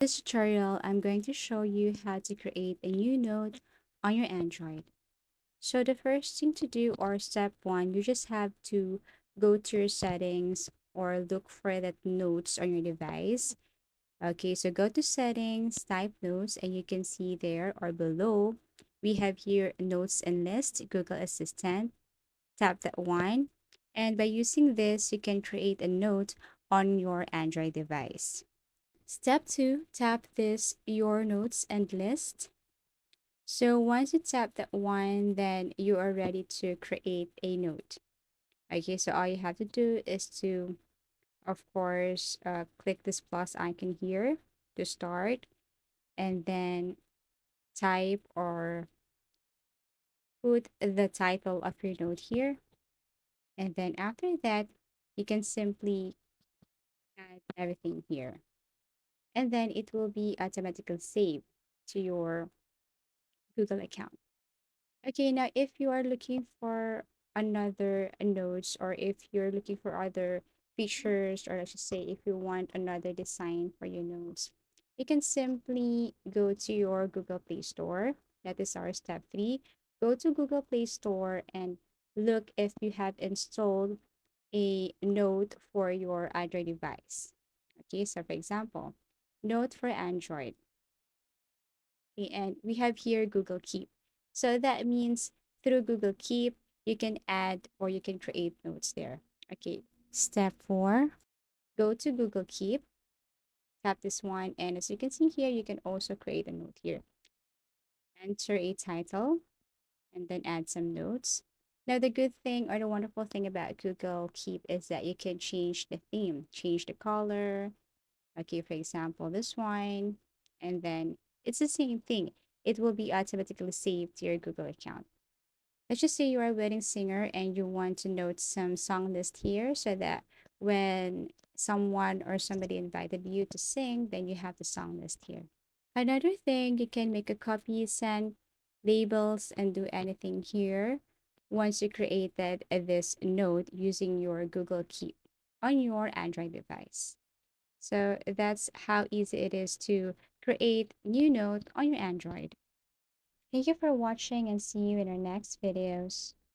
This tutorial, I'm going to show you how to create a new note on your Android. So the first thing to do, or step one, you just have to go to your settings or look for that notes on your device. Okay, so go to settings, type notes, and you can see there or below, we have here notes and list, Google Assistant. Tap that one. And by using this, you can create a note on your Android device. Step 2, tap this Your Notes and List. So once you tap that one, then you are ready to create a note. Okay, so all you have to do is to, of course, click this plus icon here to start, and then type or put the title of your note here. And then after that, you can simply add everything here. And then it will be automatically saved to your Google account. Okay, now if you are looking for another notes, or if you're looking for other features, or let's just say if you want another design for your notes, you can simply go to your Google Play Store. That is our step 3. Go to Google Play Store and look if you have installed a note for your Android device. Okay, so for example, note for Android. Okay, and we have here Google Keep. So that means through Google Keep, you can add or you can create notes there. Okay, step 4, go to Google Keep, tap this one, and as you can see here, you can also create a note here. Enter a title and then add some notes. Now, the good thing or the wonderful thing about Google Keep is that you can change the theme, change the color. Okay, for example, this one, and then it's the same thing. It will be automatically saved to your Google account. Let's just say you are a wedding singer and you want to note some song list here so that when someone or somebody invited you to sing, then you have the song list here. Another thing, you can make a copy, send labels, and do anything here once you created this note using your Google Keep on your Android device. So that's how easy it is to create new note on your Android. Thank you for watching and see you in our next videos.